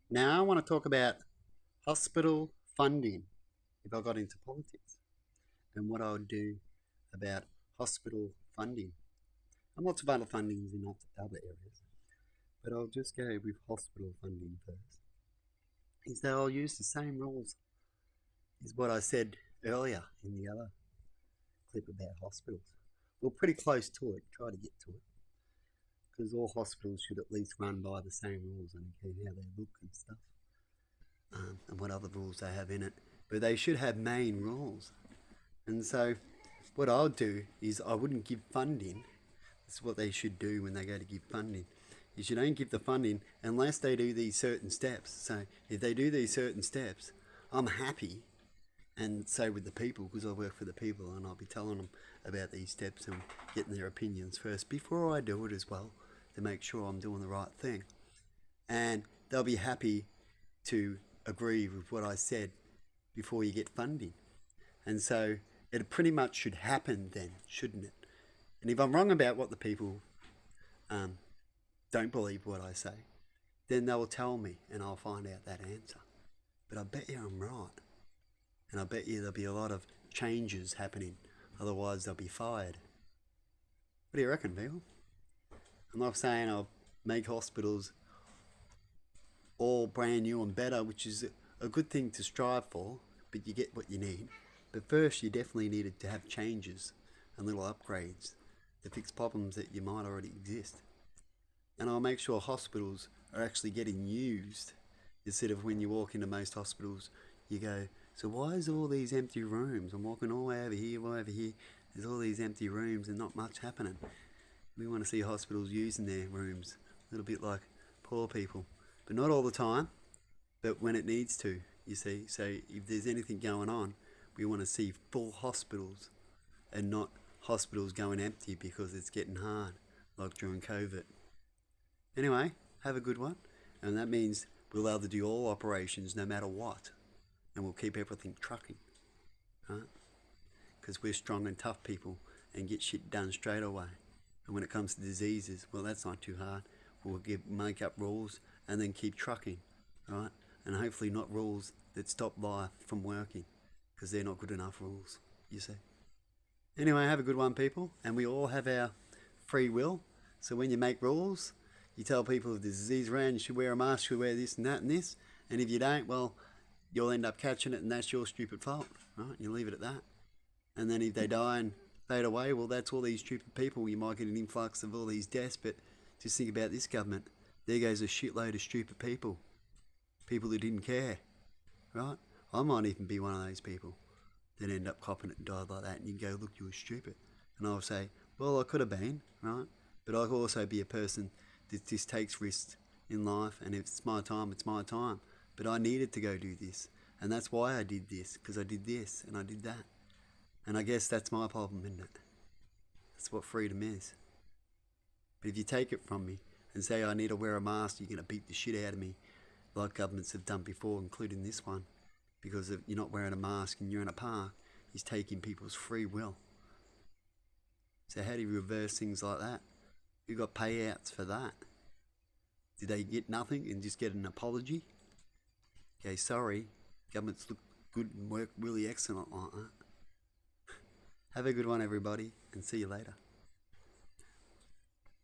Now I want to talk about hospital funding if I got into politics and what I would do about hospital funding. And lots of other fundings in other areas, but I'll just go with hospital funding first. Is that I'll use the same rules as what I said earlier in the other clip about hospitals. We're pretty close to it, try to get to it, because all hospitals should at least run by the same rules and how they look and stuff. And what other rules they have in it. But they should have main rules. And so, what I'll do is I wouldn't give funding. This is what they should do when they go to give funding. Is you don't give the funding unless they do these certain steps. So if they do these certain steps, I'm happy, and so with the people because I work for the people, and I'll be telling them about these steps and getting their opinions first before I do it as well to make sure I'm doing the right thing. And they'll be happy to agree with what I said before you get funding. And so it pretty much should happen then, shouldn't it? And if I'm wrong about what the people um, don't believe what I say, then they will tell me and I'll find out that answer. But I bet you I'm right. And I bet you there'll be a lot of changes happening. Otherwise, they'll be fired. What do you reckon, people? I'm not saying I'll make hospitals all brand new and better, which is a good thing to strive for, but you get what you need. But first, you definitely needed to have changes and little upgrades to fix problems that you might already exist. And I'll make sure hospitals are actually getting used instead of when you walk into most hospitals, you go, so why is all these empty rooms? I'm walking all the way over here, all over here. There's all these empty rooms and not much happening. We want to see hospitals using their rooms, a little bit like poor people, but not all the time, but when it needs to, you see. So if there's anything going on, we want to see full hospitals and not hospitals going empty because it's getting hard, like during COVID. Anyway, have a good one. And that means we'll be able to do all operations no matter what. And we'll keep everything trucking, right? Because we're strong and tough people and get shit done straight away. And when it comes to diseases, well, that's not too hard. We'll make up rules and then keep trucking, right? And hopefully not rules that stop life from working because they're not good enough rules, you see. Anyway, have a good one, people. And we all have our free will. So when you make rules, you tell people if there's disease around, you should wear a mask, you should wear this and that and this. And if you don't, well, you'll end up catching it and that's your stupid fault, right? You leave it at that. And then if they die and fade away, well, that's all these stupid people. You might get an influx of all these deaths, but just think about this government. There goes a shitload of stupid people. People who didn't care, right? I might even be one of those people that end up copping it and died like that. And you go, look, you were stupid. And I'll say, well, I could have been, right? But I could also be a person that just takes risks in life. And if it's my time, it's my time. But I needed to go do this. And that's why I did this, because I did this and I did that. And I guess that's my problem, isn't it? That's what freedom is. But if you take it from me and say I need to wear a mask, you're going to beat the shit out of me, like governments have done before, including this one, because if you're not wearing a mask and you're in a park, he's taking people's free will. So how do you reverse things like that? You got payouts for that. Did they get nothing and just get an apology? Okay, sorry. Governments look good and work really excellent like that. Have a good one, everybody, and see you later.